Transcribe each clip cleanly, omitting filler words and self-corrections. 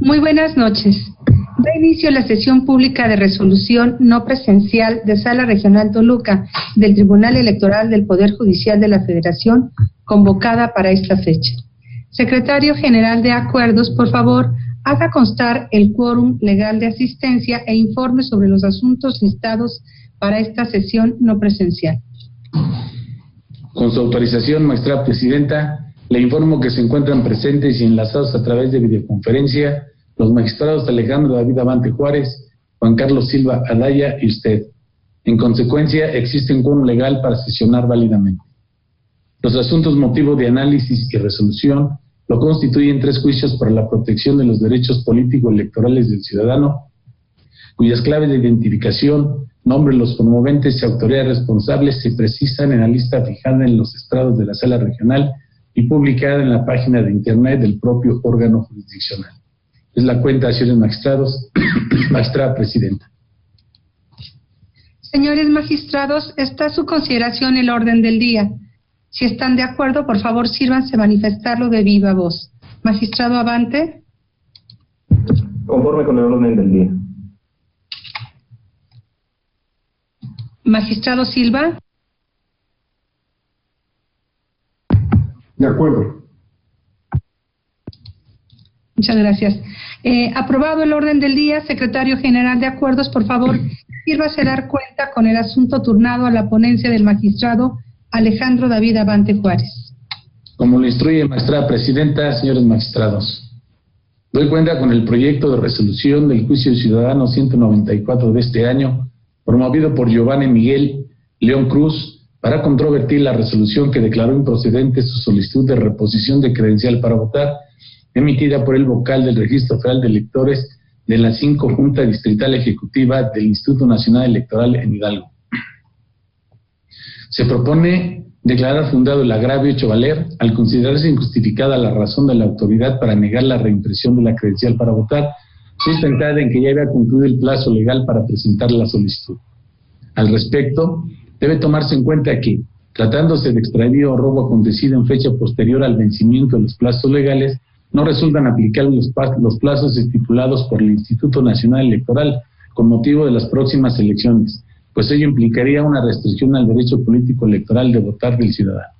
Muy buenas noches. Da inicio la sesión pública de resolución no presencial de Sala Regional Toluca del Tribunal Electoral del Poder Judicial de la Federación, convocada para esta fecha. Secretario General de Acuerdos, por favor, haga constar el quórum legal de asistencia e informe sobre los asuntos listados para esta sesión no presencial. Con su autorización, magistrada presidenta, le informo que se encuentran presentes y enlazados a través de videoconferencia los magistrados Alejandro David Abante Juárez, Juan Carlos Silva Adaya y usted. En consecuencia, existe un quórum legal para sesionar válidamente. Los asuntos motivo de análisis y resolución lo constituyen 3 juicios para la protección de los derechos político-electorales del ciudadano, cuyas claves de identificación, nombre de los promoventes y autoridades responsables se precisan en la lista fijada en los estrados de la Sala Regional y publicada en la página de internet del propio órgano jurisdiccional. Es la cuenta, señores magistrados. Magistrada presidenta. Señores magistrados, está a su consideración el orden del día. Si están de acuerdo, por favor, sírvanse manifestarlo de viva voz. Magistrado Abante. Conforme con el orden del día. Magistrado Silva. De acuerdo. Muchas gracias. Aprobado el orden del día, Secretario General de Acuerdos, por favor, sírvase dar cuenta con el asunto turnado a la ponencia del magistrado Alejandro David Abante Juárez. Como lo instruye magistrada presidenta, señores magistrados, doy cuenta con el proyecto de resolución del juicio ciudadano 194 de este año, promovido por Giovanni Miguel León Cruz, para controvertir la resolución que declaró improcedente su solicitud de reposición de credencial para votar, emitida por el vocal del Registro Federal de Electores de la 5 Junta Distrital Ejecutiva del Instituto Nacional Electoral en Hidalgo. Se propone declarar fundado el agravio hecho valer al considerarse injustificada la razón de la autoridad para negar la reimpresión de la credencial para votar, sustentada en que ya había concluido el plazo legal para presentar la solicitud. Al respecto, debe tomarse en cuenta que, tratándose de extravío o robo acontecido en fecha posterior al vencimiento de los plazos legales, no resultan aplicables los plazos estipulados por el Instituto Nacional Electoral con motivo de las próximas elecciones, pues ello implicaría una restricción al derecho político electoral de votar del ciudadano.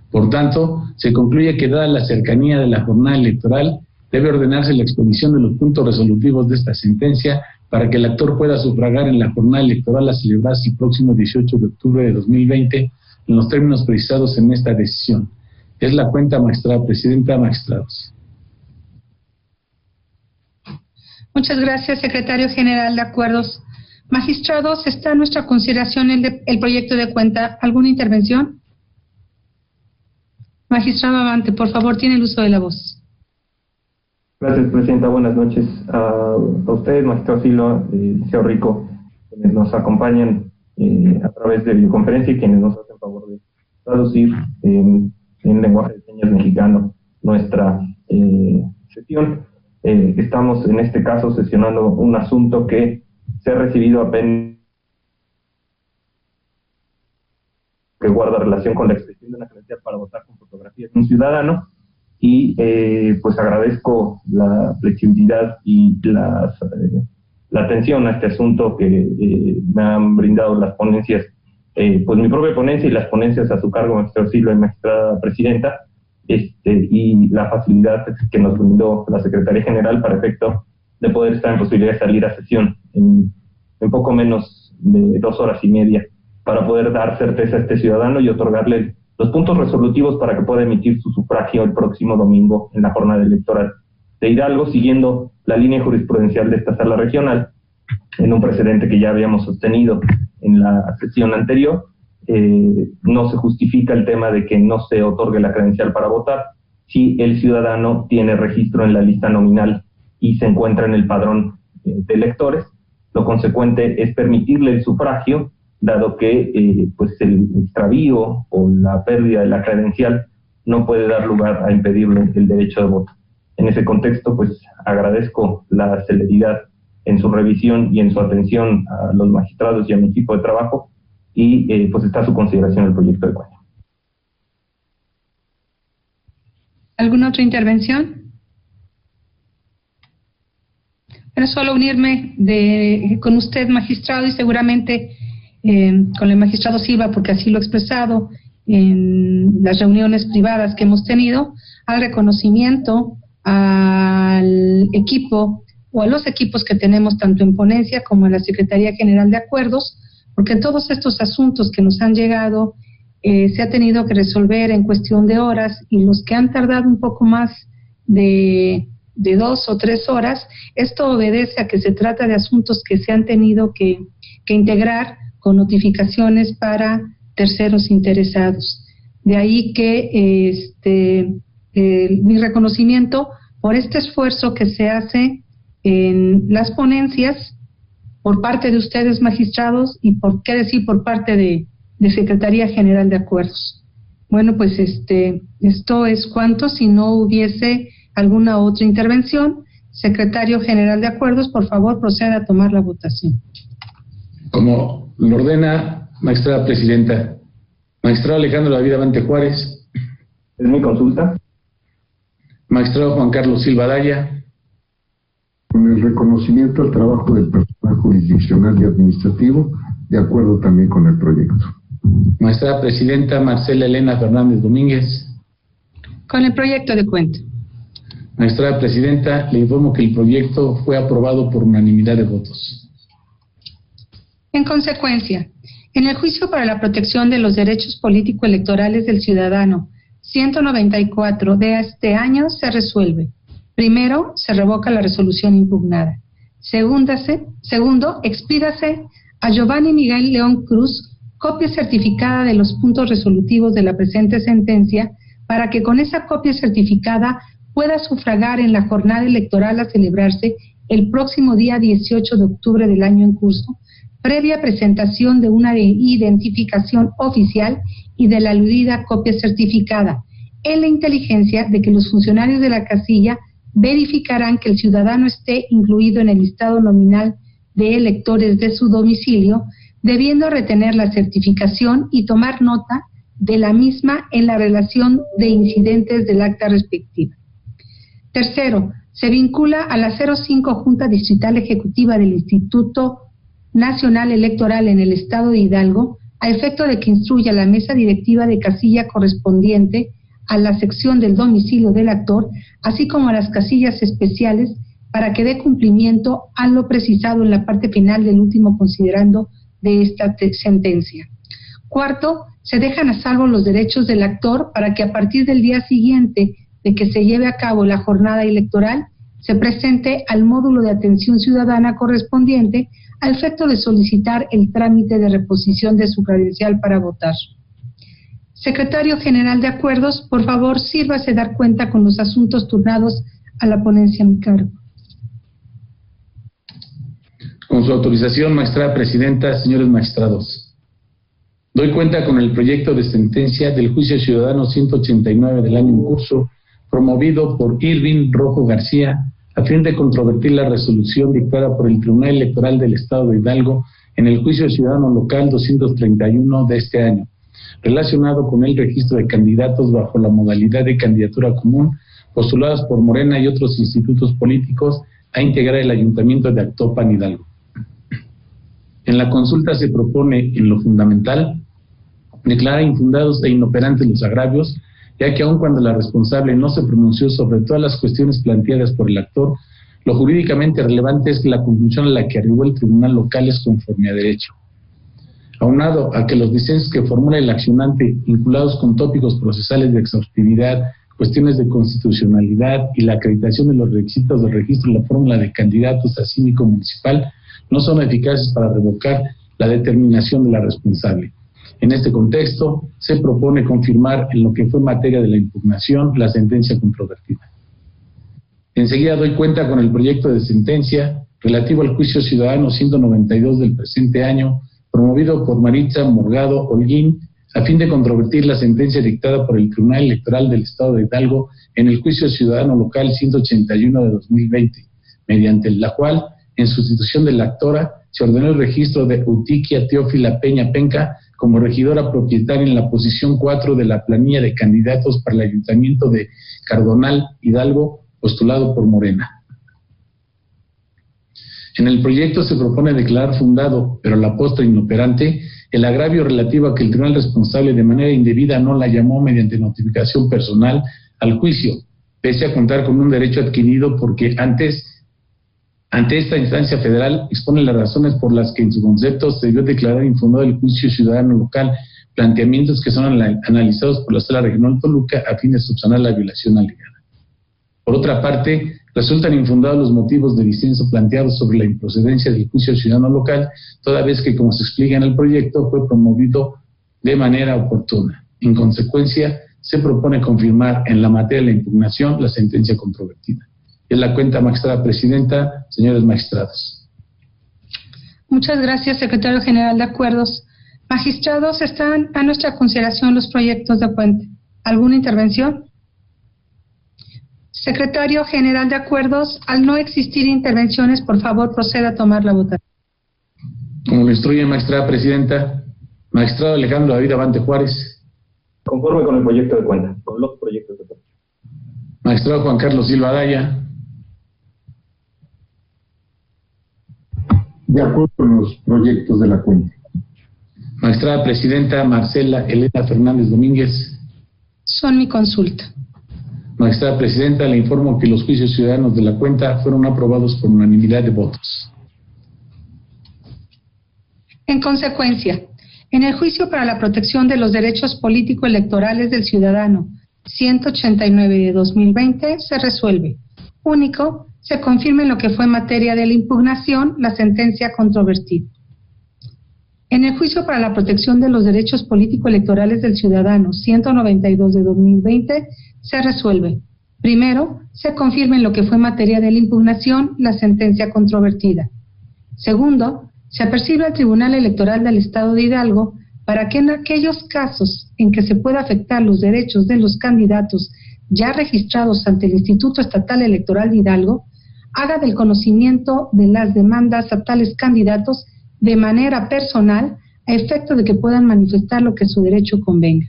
Por tanto, se concluye que, dada la cercanía de la jornada electoral, debe ordenarse la expedición de los puntos resolutivos de esta sentencia para que el actor pueda sufragar en la jornada electoral a celebrarse el próximo 18 de octubre de 2020 en los términos precisados en esta decisión. Es la cuenta, magistrada presidenta, magistrados. Muchas gracias, Secretario General de Acuerdos. Magistrados, está a nuestra consideración el proyecto de cuenta. ¿Alguna intervención? Magistrado Abante, por favor, tiene el uso de la voz. Gracias, presidenta. Buenas noches a ustedes, magistrado Silva, Liceo Rico, quienes nos acompañan a través de videoconferencia y quienes nos hacen favor de traducir en lenguaje de señas mexicano nuestra sesión. Estamos en este caso sesionando un asunto que se ha recibido apenas, que guarda relación con la expedición de una credencial para votar con fotografía de un ciudadano, y pues agradezco la flexibilidad y la atención a este asunto que me han brindado las ponencias, pues mi propia ponencia y las ponencias a su cargo, magistrado Silva y magistrada presidenta, y la facilidad que nos brindó la Secretaría General para efecto de poder estar en posibilidad de salir a sesión en poco menos de 2 horas y media, para poder dar certeza a este ciudadano y otorgarle los puntos resolutivos para que pueda emitir su sufragio el próximo domingo en la jornada electoral de Hidalgo, siguiendo la línea jurisprudencial de esta sala regional, en un precedente que ya habíamos sostenido en la sesión anterior. No se justifica el tema de que no se otorgue la credencial para votar si el ciudadano tiene registro en la lista nominal y se encuentra en el padrón de electores. Lo consecuente es permitirle el sufragio, dado que pues el extravío o la pérdida de la credencial no puede dar lugar a impedirle el derecho de voto. En ese contexto, pues agradezco la celeridad en su revisión y en su atención a los magistrados y a mi equipo de trabajo, y pues está a su consideración el proyecto de cuenta. ¿Alguna otra intervención? Bueno, solo unirme con usted, magistrado, y seguramente con el magistrado Silva, porque así lo he expresado en las reuniones privadas que hemos tenido, al reconocimiento al equipo o a los equipos que tenemos tanto en ponencia como en la Secretaría General de Acuerdos, porque todos estos asuntos que nos han llegado se ha tenido que resolver en cuestión de horas, y los que han tardado un poco más de 2 o 3 horas, esto obedece a que se trata de asuntos que se han tenido que integrar con notificaciones para terceros interesados. De ahí que mi reconocimiento por este esfuerzo que se hace en las ponencias por parte de ustedes, magistrados, y por por parte de Secretaría General de Acuerdos. Bueno, pues esto es cuanto. Si no hubiese alguna otra intervención, Secretario General de Acuerdos, por favor, proceda a tomar la votación. Como lo ordena, magistrada presidenta. Magistrado Alejandro David Avante Juárez. Es mi consulta. Magistrado Juan Carlos Silva Daya. Con el reconocimiento al trabajo del personal jurisdiccional y administrativo, de acuerdo también con el proyecto. Magistrada presidenta Marcela Elena Fernández Domínguez. Con el proyecto de cuenta. Magistrada presidenta, le informo que el proyecto fue aprobado por unanimidad de votos. En consecuencia, en el juicio para la protección de los derechos político-electorales del ciudadano 194 de este año se resuelve. Primero, se revoca la resolución impugnada. Segundo, expídase a Giovanni Miguel León Cruz copia certificada de los puntos resolutivos de la presente sentencia, para que con esa copia certificada pueda sufragar en la jornada electoral a celebrarse el próximo día 18 de octubre del año en curso, previa presentación de una identificación oficial y de la aludida copia certificada, en la inteligencia de que los funcionarios de la casilla verificarán que el ciudadano esté incluido en el listado nominal de electores de su domicilio, debiendo retener la certificación y tomar nota de la misma en la relación de incidentes del acta respectiva. Tercero, se vincula a la 05 Junta Distrital Ejecutiva del Instituto Nacional Electoral en el Estado de Hidalgo, a efecto de que instruya a la mesa directiva de casilla correspondiente a la sección del domicilio del actor, así como a las casillas especiales, para que dé cumplimiento a lo precisado en la parte final del último considerando de esta sentencia. Cuarto, se dejan a salvo los derechos del actor para que a partir del día siguiente de que se lleve a cabo la jornada electoral, se presente al módulo de atención ciudadana correspondiente a efecto de solicitar el trámite de reposición de su credencial para votar. Secretario General de Acuerdos, por favor, sírvase dar cuenta con los asuntos turnados a la ponencia a mi cargo. Con su autorización, magistrada presidenta, señores magistrados, doy cuenta con el proyecto de sentencia del juicio ciudadano 189 del año en curso, promovido por Irving Rojo García, a fin de controvertir la resolución dictada por el Tribunal Electoral del Estado de Hidalgo en el juicio ciudadano local 231 de este año, relacionado con el registro de candidatos bajo la modalidad de candidatura común, postulados por Morena y otros institutos políticos, a integrar el Ayuntamiento de Actopan, Hidalgo. En la consulta se propone, en lo fundamental, declarar infundados e inoperantes los agravios, ya que aun cuando la responsable no se pronunció sobre todas las cuestiones planteadas por el actor, lo jurídicamente relevante es que la conclusión a la que arribó el tribunal local es conforme a derecho. Aunado a que los disensos que formula el accionante, vinculados con tópicos procesales de exhaustividad, cuestiones de constitucionalidad y la acreditación de los requisitos del registro de la fórmula de candidatos a síndico municipal, no son eficaces para revocar la determinación de la responsable. En este contexto, se propone confirmar en lo que fue materia de la impugnación la sentencia controvertida. Enseguida doy cuenta con el proyecto de sentencia relativo al juicio ciudadano 192 del presente año, promovido por Maritza Morgado Holguín, a fin de controvertir la sentencia dictada por el Tribunal Electoral del Estado de Hidalgo en el juicio ciudadano local 181 de 2020, mediante la cual, en sustitución de la actora, se ordenó el registro de Eutiquia Teófila Peña Penca como regidora propietaria en la posición 4 de la planilla de candidatos para el Ayuntamiento de Cardonal, Hidalgo, postulado por Morena. En el proyecto se propone declarar fundado, pero a la postre inoperante, el agravio relativo a que el tribunal responsable de manera indebida no la llamó mediante notificación personal al juicio, pese a contar con un derecho adquirido porque ante esta instancia federal expone las razones por las que en su concepto se debió declarar infundado el juicio ciudadano local, planteamientos que son analizados por la Sala Regional Toluca a fin de subsanar la violación alegada. Por otra parte, resultan infundados los motivos de disenso planteados sobre la improcedencia del juicio ciudadano local, toda vez que, como se explica en el proyecto, fue promovido de manera oportuna. En consecuencia, se propone confirmar en la materia de la impugnación la sentencia controvertida. Es la cuenta, magistrada presidenta, señores magistrados. Muchas gracias, secretario general de Acuerdos. Magistrados, están a nuestra consideración los proyectos de puente. ¿Alguna intervención? Secretario general de Acuerdos, al no existir intervenciones, por favor, proceda a tomar la votación. Como lo instruye, magistrada presidenta, magistrado Alejandro David Abante Juárez. Conforme con el proyecto de cuenta, con los proyectos de cuenta. Magistrado Juan Carlos Silva Daya. De acuerdo con los proyectos de la cuenta. Magistrada presidenta Marcela Elena Fernández Domínguez. Son mi consulta. Magistrada presidenta, le informo que los juicios ciudadanos de la cuenta fueron aprobados por unanimidad de votos. En consecuencia, en el juicio para la protección de los derechos político-electorales del ciudadano 189 de 2020 se resuelve. Único, se confirma en lo que fue materia de la impugnación la sentencia controvertida. En el juicio para la protección de los derechos político-electorales del ciudadano 192 de 2020 se resuelve. Primero, se confirma en lo que fue materia de la impugnación la sentencia controvertida. Segundo, se apercibe al Tribunal Electoral del Estado de Hidalgo para que en aquellos casos en que se pueda afectar los derechos de los candidatos ya registrados ante el Instituto Estatal Electoral de Hidalgo, haga del conocimiento de las demandas a tales candidatos de manera personal a efecto de que puedan manifestar lo que su derecho convenga.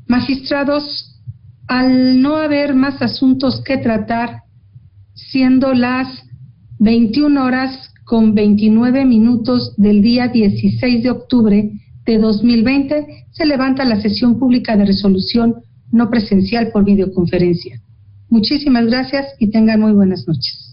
Magistrados, al no haber más asuntos que tratar, siendo las 21 horas con 29 minutos del día 16 de octubre de 2020, se levanta la sesión pública de resolución no presencial por videoconferencia. Muchísimas gracias y tengan muy buenas noches.